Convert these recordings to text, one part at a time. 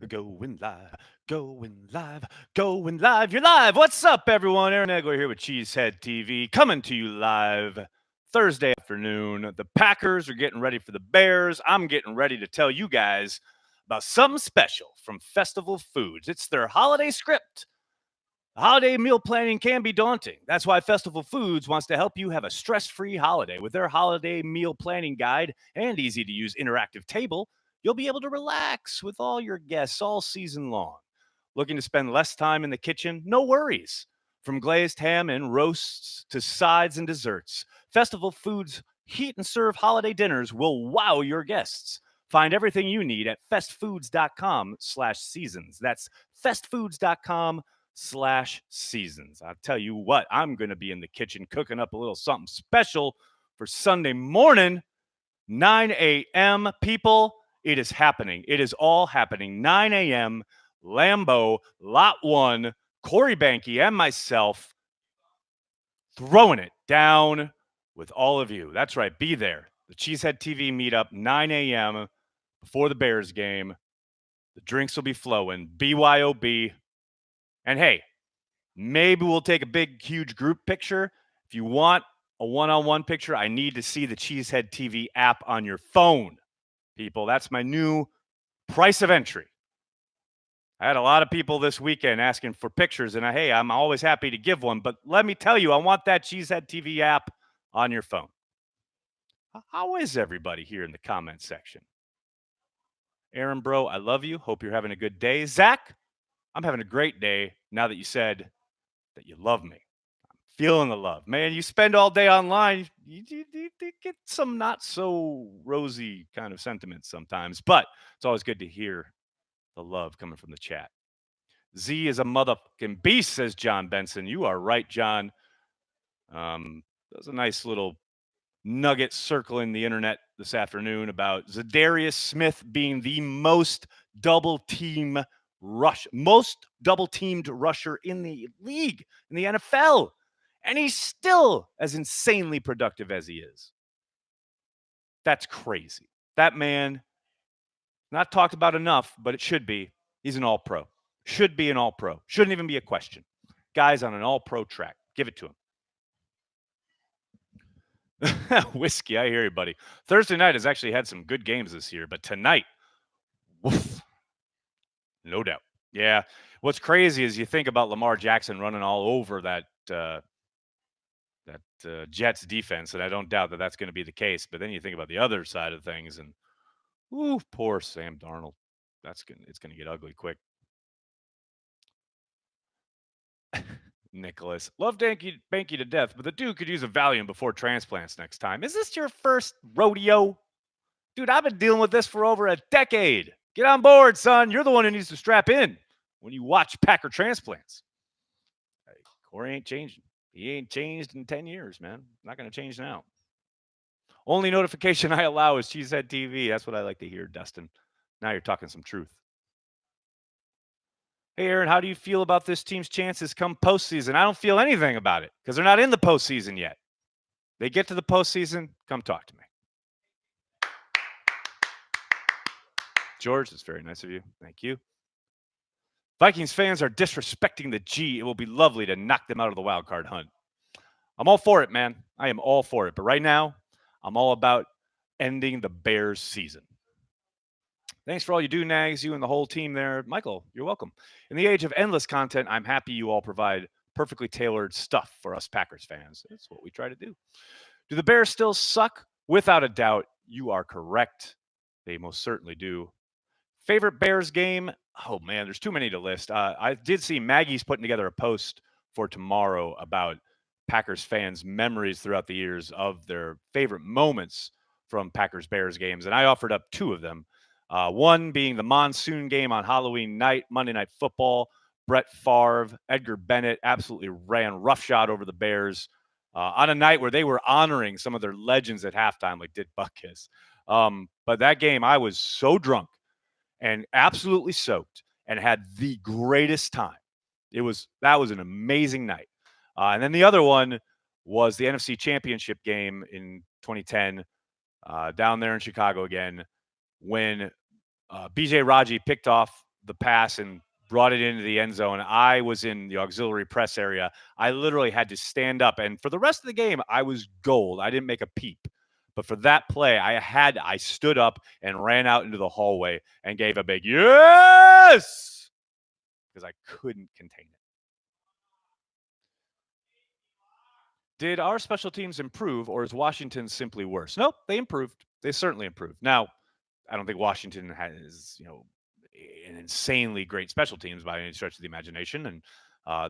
Going live, going live, going live. You're live. What's up, everyone? Aaron Egler here with Cheesehead TV, coming to you live Thursday afternoon. The Packers are getting ready for the Bears. I'm getting ready to tell you guys about something special from Festival Foods. It's their holiday script. Holiday meal planning can be daunting. That's why Festival Foods wants to help you have a stress-free holiday. With their holiday meal planning guide and easy-to-use interactive table, you'll be able to relax with all your guests all season long. Looking to spend less time in the kitchen? No worries. From glazed ham and roasts to sides and desserts, Festival Foods heat and serve holiday dinners will wow your guests. Find everything you need at festfoods.com/seasons. That's festfoods.com/seasons. I'll tell you what, I'm going to be in the kitchen cooking up a little something special for Sunday morning, 9 a.m. People, it is happening. It is all happening. 9 a.m. Lambeau, Lot 1, Corey Banke, and myself throwing it down with all of you. That's right. Be there. The Cheesehead TV meetup, 9 a.m. before the Bears game. The drinks will be flowing. BYOB. And hey, maybe we'll take a big, huge group picture. If you want a one-on-one picture, I need to see the Cheesehead TV app on your phone, people. That's my new price of entry. I had a lot of people this weekend asking for pictures, and hey, I'm always happy to give one. But let me tell you, I want that Cheesehead TV app on your phone. How is everybody here in the comment section? Aaron, bro, I love you. Hope you're having a good day. Zach, I'm having a great day now that you said that you love me. I'm feeling the love. Man, you spend all day online, you get some not so rosy kind of sentiments sometimes, but it's always good to hear the love coming from the chat. Z is a motherfucking beast, says John Benson. You are right, John. There's a nice little nugget circling the internet this afternoon about Za'Darius Smith being the most double-teamed rusher in the league, in the NFL. And he's still as insanely productive as he is. That's crazy. That man, not talked about enough, but it should be. He's an all-pro. Should be an all-pro. Shouldn't even be a question. Guy's on an all-pro track. Give it to him. Whiskey, I hear you, buddy. Thursday night has actually had some good games this year, but tonight, woof, no doubt. Yeah. What's crazy is you think about Lamar Jackson running all over that Jets defense, and I don't doubt that that's going to be the case. But then you think about the other side of things, and poor Sam Darnold. It's going to get ugly quick. Nicholas, love Banky to death, but the dude could use a Valium before transplants next time. Is this your first rodeo? Dude, I've been dealing with this for over a decade. Get on board, son. You're the one who needs to strap in when you watch Packer transplants. Hey, Corey ain't changing. He ain't changed in 10 years, man. Not going to change now. Only notification I allow is Cheesehead TV. That's what I like to hear, Dustin. Now you're talking some truth. Hey, Aaron, how do you feel about this team's chances come postseason? I don't feel anything about it because they're not in the postseason yet. They get to the postseason, come talk to me. George, that's very nice of you. Thank you. Vikings fans are disrespecting the G. It will be lovely to knock them out of the wild card hunt. I'm all for it, man. I am all for it. But right now, I'm all about ending the Bears season. Thanks for all you do, Nags, you and the whole team there. Michael, you're welcome. In the age of endless content, I'm happy you all provide perfectly tailored stuff for us Packers fans. That's what we try to do. Do the Bears still suck? Without a doubt, you are correct. They most certainly do. Favorite Bears game? Oh, man, there's too many to list. I did see Maggie's putting together a post for tomorrow about Packers fans' memories throughout the years of their favorite moments from Packers-Bears games, and I offered up two of them. One being the monsoon game on Halloween night, Monday Night Football. Brett Favre, Edgar Bennett absolutely ran roughshod over the Bears on a night where they were honoring some of their legends at halftime, like did Butkus. But that game, I was so drunk and absolutely soaked and had the greatest time. That was an amazing night. And then the other one was the NFC Championship game in 2010 down there in Chicago again, when B.J. Raji picked off the pass and brought it into the end zone. I was in the auxiliary press area. I literally had to stand up, and for the rest of the game, I was gold. I didn't make a peep. But for that play, I stood up and ran out into the hallway and gave a big yes because I couldn't contain it. Did our special teams improve, or is Washington simply worse? Nope, they improved. They certainly improved. Now, I don't think Washington has, an insanely great special teams by any stretch of the imagination, and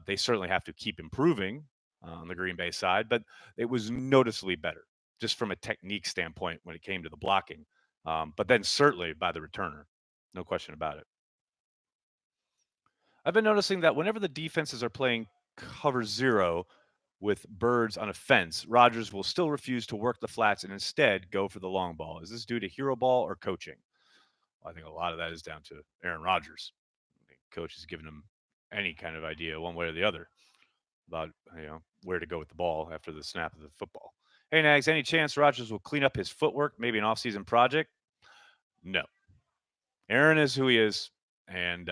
they certainly have to keep improving on the Green Bay side. But it was noticeably better, just from a technique standpoint when it came to the blocking. But then certainly by the returner, no question about it. I've been noticing that whenever the defenses are playing cover zero with birds on a fence, Rodgers will still refuse to work the flats and instead go for the long ball. Is this due to hero ball or coaching? Well, I think a lot of that is down to Aaron Rodgers. The coach has given him any kind of idea, one way or the other, about where to go with the ball after the snap of the football. Hey, Nags, any chance Rodgers will clean up his footwork, maybe an offseason project? No. Aaron is who he is, and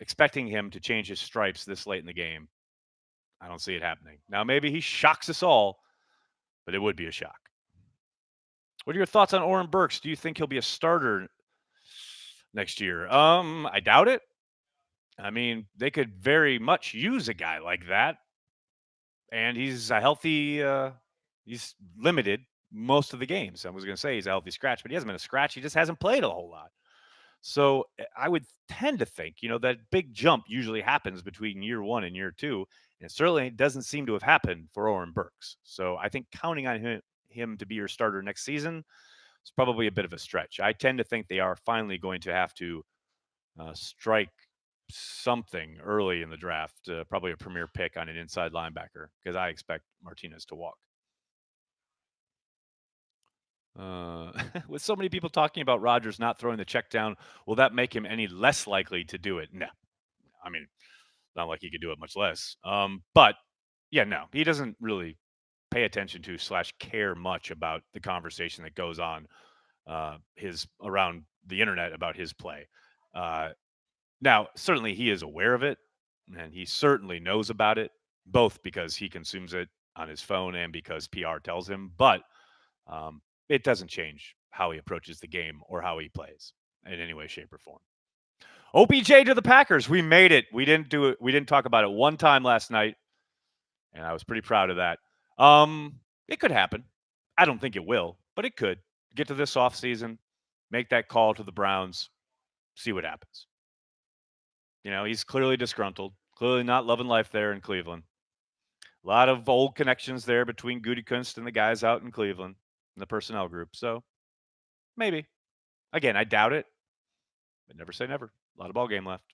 expecting him to change his stripes this late in the game, I don't see it happening. Now, maybe he shocks us all, but it would be a shock. What are your thoughts on Oren Burks? Do you think he'll be a starter next year? I doubt it. I mean, they could very much use a guy like that, and he's a healthy. He's limited most of the games. I was going to say he's a healthy scratch, but he hasn't been a scratch. He just hasn't played a whole lot. So I would tend to think, that big jump usually happens between year one and year two. And it certainly doesn't seem to have happened for Oren Burks. So I think counting on him to be your starter next season is probably a bit of a stretch. I tend to think they are finally going to have to strike something early in the draft, probably a premier pick on an inside linebacker, because I expect Martinez to walk. With so many people talking about Rodgers not throwing the check down, will that make him any less likely to do it? No. I mean, not like he could do it much less. But yeah, no, he doesn't really pay attention to / care much about the conversation that goes on his around the internet about his play. Now, certainly he is aware of it, and he certainly knows about it, both because he consumes it on his phone and because PR tells him. But it doesn't change how he approaches the game or how he plays in any way, shape, or form. OBJ to the Packers. We made it. We didn't do it. We didn't talk about it one time last night, and I was pretty proud of that. It could happen. I don't think it will, but it could. Get to this offseason, make that call to the Browns, see what happens. He's clearly disgruntled, clearly not loving life there in Cleveland. A lot of old connections there between Gutekunst and the guys out in Cleveland in the personnel group. So maybe. Again, I doubt it, but never say never. A lot of ball game left.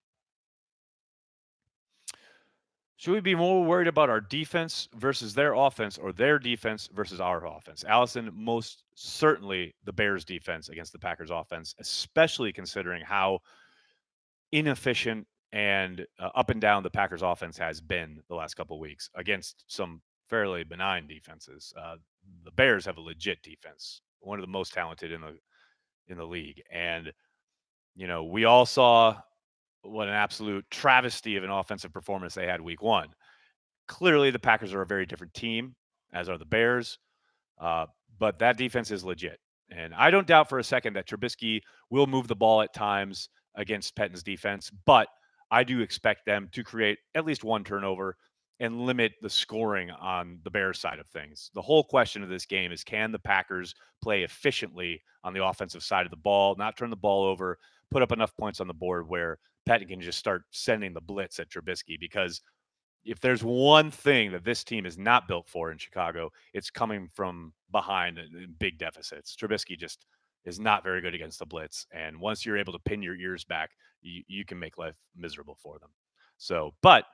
Should we be more worried about our defense versus their offense or their defense versus our offense? Allison, most certainly the Bears' defense against the Packers' offense, especially considering how inefficient and up and down the Packers' offense has been the last couple of weeks against some fairly benign defenses. The Bears have a legit defense, one of the most talented in the league, and we all saw what an absolute travesty of an offensive performance they had week one. Clearly, the Packers are a very different team, as are the Bears, but that defense is legit. And I don't doubt for a second that Trubisky will move the ball at times against Pettine's defense, but I do expect them to create at least one turnover and limit the scoring on the Bears side of things. The whole question of this game is, can the Packers play efficiently on the offensive side of the ball, not turn the ball over, put up enough points on the board where Pettine can just start sending the blitz at Trubisky? Because if there's one thing that this team is not built for in Chicago, it's coming from behind in big deficits. Trubisky just is not very good against the blitz. And once you're able to pin your ears back, you can make life miserable for them. So, but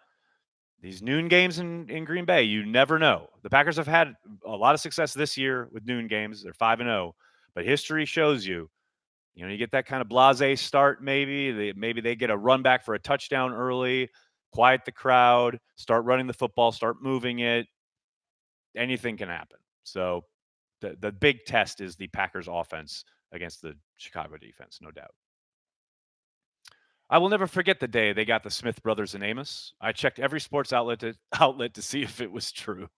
these noon games in Green Bay, you never know. The Packers have had a lot of success this year with noon games. They're 5-0, but history shows you you get that kind of blasé start. Maybe they get a run back for a touchdown early, quiet the crowd, start running the football, start moving it. Anything can happen. So the big test is the Packers offense against the Chicago defense, no doubt. I will never forget the day they got the Smith brothers and Amos. I checked every sports outlet to see if it was true.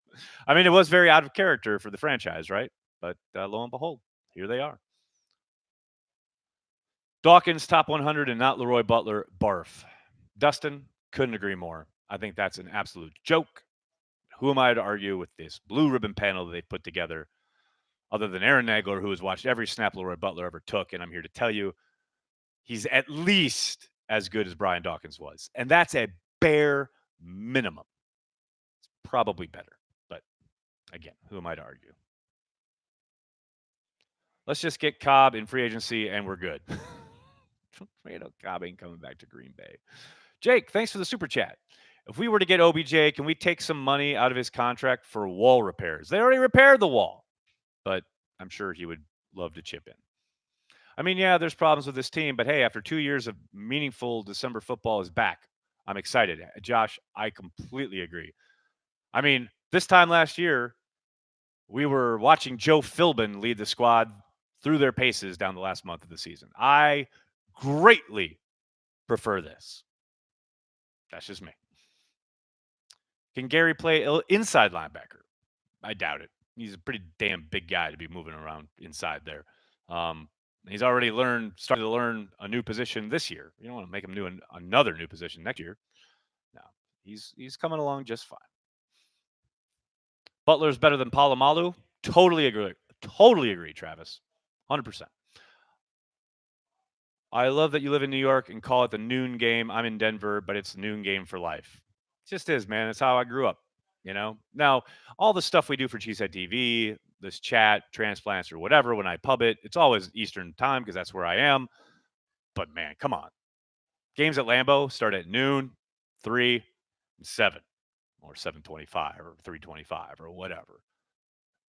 I mean, it was very out of character for the franchise, right? But lo and behold, here they are. Dawkins top 100 and not Leroy Butler. Barf. Dustin, couldn't agree more. I think that's an absolute joke. Who am I to argue with this blue ribbon panel that they put together, other than Aaron Nagler, who has watched every snap Leroy Butler ever took? And I'm here to tell you, he's at least as good as Brian Dawkins was. And that's a bare minimum. It's probably better. But again, who am I to argue? Let's just get Cobb in free agency and we're good. Cobb ain't coming back to Green Bay. Jake, thanks for the super chat. If we were to get OBJ, can we take some money out of his contract for wall repairs? They already repaired the wall, but I'm sure he would love to chip in. I mean, yeah, there's problems with this team, but hey, after 2 years of meaningful December football is back, I'm excited. Josh, I completely agree. I mean, this time last year, we were watching Joe Philbin lead the squad through their paces down the last month of the season. I greatly prefer this. That's just me. Can Gary play inside linebacker? I doubt it. He's a pretty damn big guy to be moving around inside there. He's already started to learn a new position this year. You don't want to make him do another new position next year. No, he's coming along just fine. Butler's better than Palomalu. Totally agree. Totally agree, Travis. 100%. I love that you live in New York and call it the noon game. I'm in Denver, but it's the noon game for life. It just is, man. It's how I grew up. Now all the stuff we do for Cheesehead TV, this chat, transplants, or whatever, when I pub it, it's always Eastern time because that's where I am. But man, come on. Games at Lambeau start at noon, 3, 7, or 7:25 or 3:25 or whatever.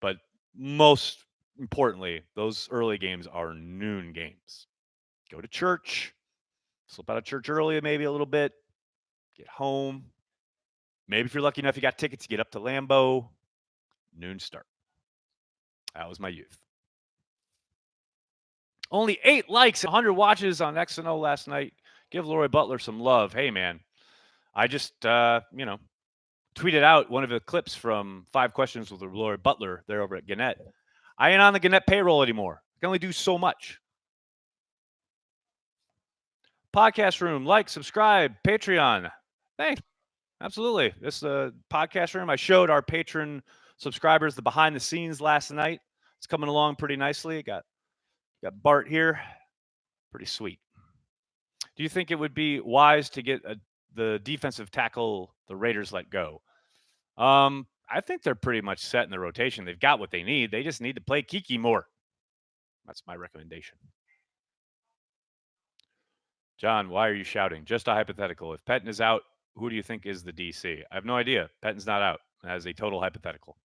But most importantly, those early games are noon games. Go to church, slip out of church early, maybe a little bit, get home. Maybe if you're lucky enough, you got tickets, get up to Lambeau, noon start. That was my youth. Only 8 likes, 100 watches on XNO last night. Give Leroy Butler some love. Hey, man, I just, tweeted out one of the clips from 5 Questions with Leroy Butler there over at Gannett. I ain't on the Gannett payroll anymore. I can only do so much. Podcast room, like, subscribe, Patreon. Thanks. Absolutely. This is the podcast room. I showed our patron subscribers the behind the scenes last night. It's coming along pretty nicely. Got Bart here. Pretty sweet. Do you think it would be wise to get the defensive tackle the Raiders let go? I think they're pretty much set in the rotation. They've got what they need. They just need to play Kiki more. That's my recommendation. John, why are you shouting? Just a hypothetical. If Pettin is out, who do you think is the DC? I have no idea. Pettin's not out. That is a total hypothetical.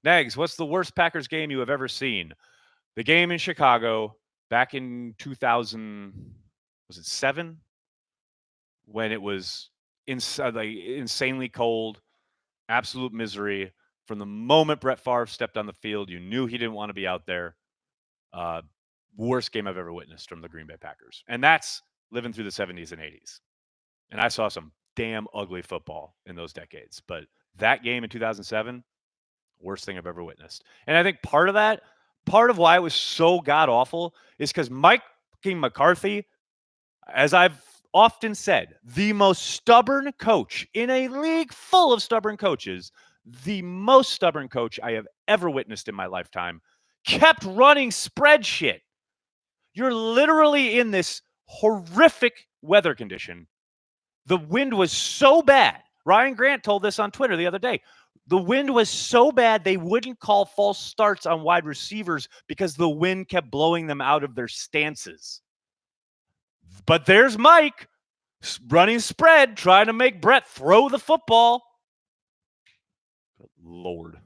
Nags, what's the worst Packers game you have ever seen? The game in Chicago back in 2000, was it 7? When it was insanely cold, absolute misery. From the moment Brett Favre stepped on the field, you knew he didn't want to be out there. Worst game I've ever witnessed from the Green Bay Packers. And that's living through the 70s and 80s. And I saw some damn ugly football in those decades. But that game in 2007, worst thing I've ever witnessed. And I think part of why it was so god-awful is because Mike McCarthy, as I've often said, the most stubborn coach in a league full of stubborn coaches, the most stubborn coach I have ever witnessed in my lifetime, kept running spread shit. You're literally in this horrific weather condition. The wind was so bad. Ryan Grant told this on Twitter the other day. The wind was so bad they wouldn't call false starts on wide receivers because the wind kept blowing them out of their stances. But there's Mike running spread, trying to make Brett throw the football. Good Lord.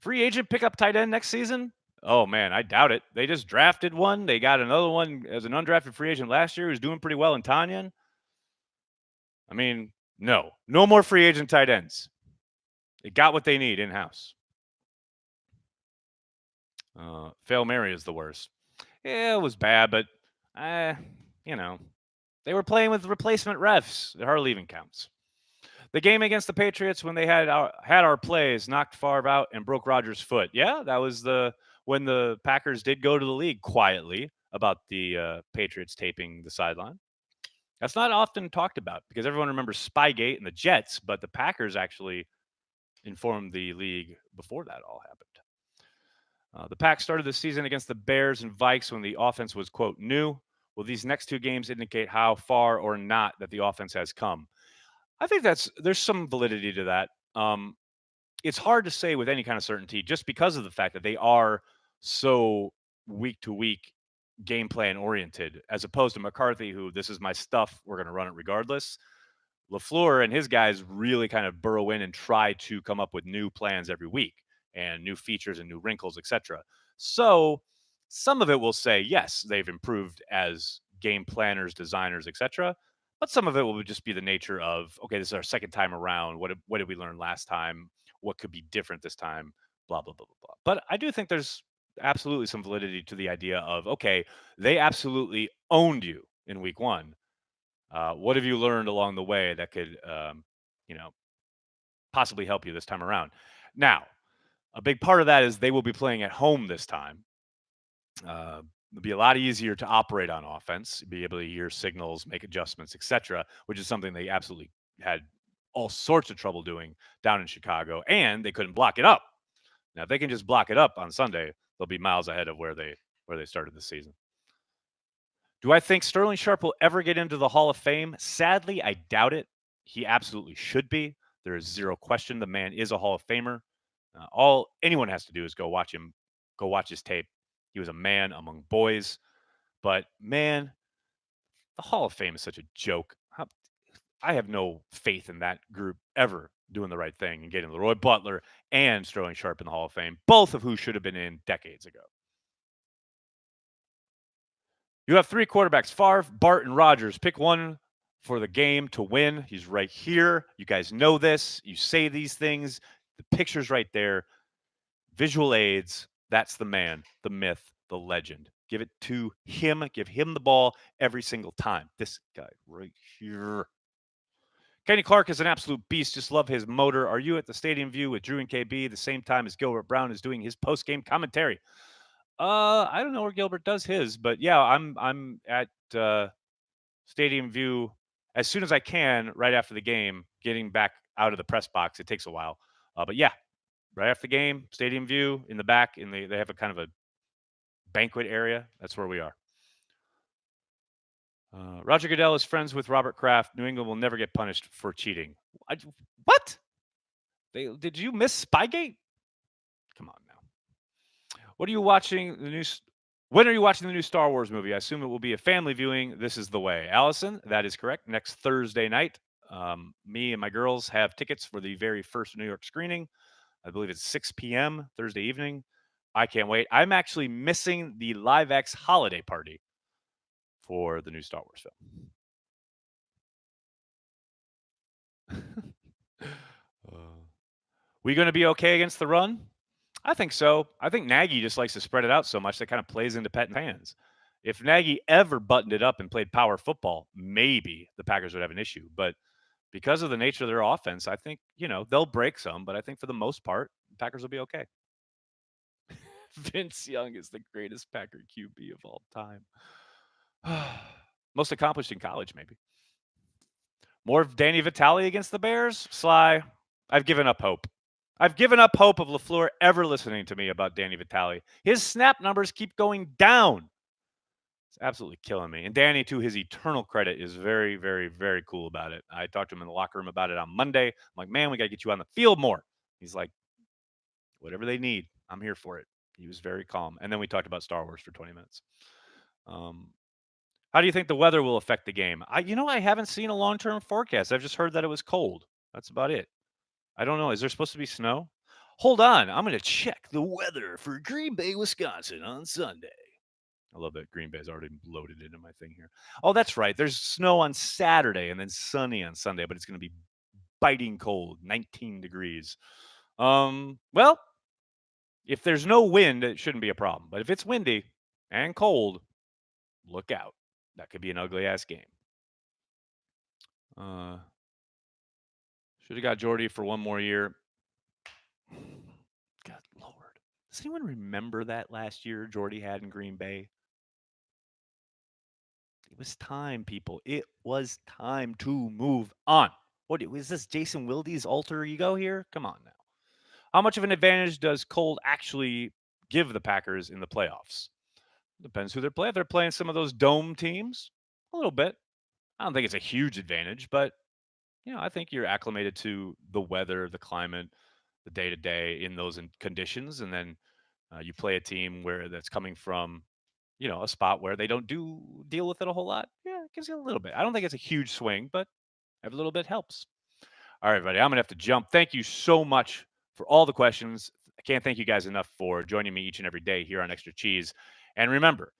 Free agent pickup tight end next season? Oh, man, I doubt it. They just drafted one. They got another one as an undrafted free agent last year who's doing pretty well in Tanyan. I mean, no more free agent tight ends. They got what they need in-house. Fail Mary is the worst. Yeah, it was bad, but Uh, you know, they were playing with replacement refs. It hardly even counts. The game against the Patriots when they had our plays knocked Favre out and broke Rodgers' foot. Yeah, that was the when the Packers did go to the league quietly about the Patriots taping the sideline. That's not often talked about because everyone remembers Spygate and the Jets, but the Packers actually informed the league before that all happened. The Pack started the season against the Bears and Vikes when the offense was, quote, new. Will these next two games indicate how far or not that the offense has come? I think there's some validity to that. It's hard to say with any kind of certainty just because of the fact that they are so week to week game plan oriented, as opposed to McCarthy, who this is my stuff, we're going to run it regardless. LaFleur and his guys really kind of burrow in and try to come up with new plans every week and new features and new wrinkles, etc. So some of it will say, yes, they've improved as game planners, designers, etc. But some of it will just be the nature of, okay, this is our second time around. What did we learn last time? What could be different this time? Blah, blah, blah, blah, blah. But I do think there's absolutely some validity to the idea of, okay, they absolutely owned you in week one. What have you learned along the way that could, you know, possibly help you this time around? Now, a big part of that is they will be playing at home this time. It'll be a lot easier to operate on offense, be able to hear signals, make adjustments, etc., which is something they absolutely had all sorts of trouble doing down in Chicago, and they couldn't block it up. Now, if they can just block it up on Sunday, they'll be miles ahead of where they started the season. Do I think Sterling Sharp will ever get into the Hall of Fame? Sadly, I doubt it. He absolutely should be. There is zero question the man is a Hall of Famer. All anyone has to do is go watch him, go watch his tape. He was a man among boys. But man, the Hall of Fame is such a joke. I have no faith in that group ever doing the right thing and getting Leroy Butler and Sterling Sharp in the Hall of Fame, both of who should have been in decades ago. You have three quarterbacks: Favre, Bart, and Rodgers. Pick one for the game to win. He's right here. You guys know this. You say these things. The picture's right there. Visual aids. That's the man, the myth, the legend. Give it to him. Give him the ball every single time. This guy right here. Kenny Clark is an absolute beast. Just love his motor. Are you at the stadium view with Drew and KB the same time as Gilbert Brown is doing his post game commentary? I don't know where Gilbert does his, but yeah, I'm at Stadium View as soon as I can, right after the game, getting back out of the press box. It takes a while, but yeah, right after the game, Stadium View in the back, and they have a kind of a banquet area. That's where we are. Roger Goodell is friends with Robert Kraft. New England will never get punished for cheating. What? Did you miss Spygate? Come on now. What are you watching the new? When are you watching the new Star Wars movie? I assume it will be a family viewing. This is the way. Allison, that is correct. Next Thursday night, me and my girls have tickets for the very first New York screening. I believe it's 6 p.m. Thursday evening. I can't wait. I'm actually missing the Live X holiday party for the new Star Wars film. We going to be okay against the run? I think so. I think Nagy just likes to spread it out so much that kind of plays into Pet's hands. If Nagy ever buttoned it up and played power football, maybe the Packers would have an issue. But because of the nature of their offense, I think, they'll break some, but I think for the most part, the Packers will be okay. Vince Young is the greatest Packer QB of all time. Most accomplished in college, maybe. More of Danny Vitale against the Bears? Sly, I've given up hope. I've given up hope of LaFleur ever listening to me about Danny Vitale. His snap numbers keep going down. It's absolutely killing me. And Danny, to his eternal credit, is very, very, very cool about it. I talked to him in the locker room about it on Monday. I'm like, man, we got to get you on the field more. He's like, whatever they need, I'm here for it. He was very calm. And then we talked about Star Wars for 20 minutes. How do you think the weather will affect the game? I haven't seen a long-term forecast. I've just heard that it was cold. That's about it. I don't know. Is there supposed to be snow? Hold on. I'm going to check the weather for Green Bay, Wisconsin on Sunday. I love that Green Bay's already loaded into my thing here. Oh, that's right. There's snow on Saturday and then sunny on Sunday, but it's going to be biting cold, 19 degrees. Well, if there's no wind, it shouldn't be a problem. But if it's windy and cold, look out. That could be an ugly ass game. Should have got Jordy for one more year. God Lord. Does anyone remember that last year Jordy had in Green Bay? It was time, people. It was time to move on. What was this, Jason Wilde's alter ego here? Come on now. How much of an advantage does cold actually give the Packers in the playoffs? Depends who they're playing. If they're playing some of those dome teams, a little bit. I don't think it's a huge advantage, but I think you're acclimated to the weather, the climate, the day to day in those conditions, and then you play a team where that's coming from a spot where they don't deal with it a whole lot. Yeah, it gives you a little bit. I don't think it's a huge swing, but every little bit helps. All right, everybody, I'm gonna have to jump. Thank you so much for all the questions. I can't thank you guys enough for joining me each and every day here on Extra Cheese. And remember,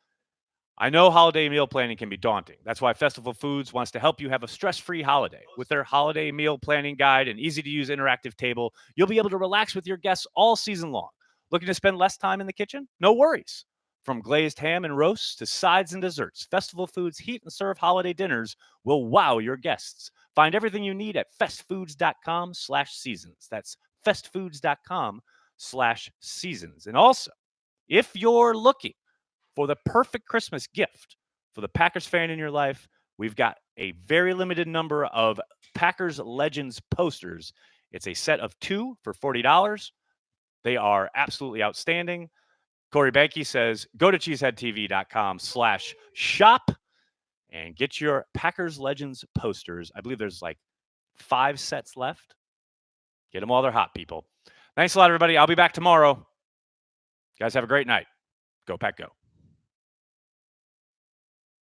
I know holiday meal planning can be daunting. That's why Festival Foods wants to help you have a stress-free holiday. With their holiday meal planning guide and easy-to-use interactive table, you'll be able to relax with your guests all season long. Looking to spend less time in the kitchen? No worries. From glazed ham and roasts to sides and desserts, Festival Foods heat and serve holiday dinners will wow your guests. Find everything you need at festfoods.com/seasons. That's festfoods.com/seasons. And also, if you're looking for the perfect Christmas gift for the Packers fan in your life, we've got a very limited number of Packers Legends posters. It's a set of 2 for $40. They are absolutely outstanding. Corey Banky says, go to cheeseheadtv.com/shop and get your Packers Legends posters. I believe there's like 5 sets left. Get them while they're hot, people. Thanks a lot, everybody. I'll be back tomorrow. You guys have a great night. Go Pack Go.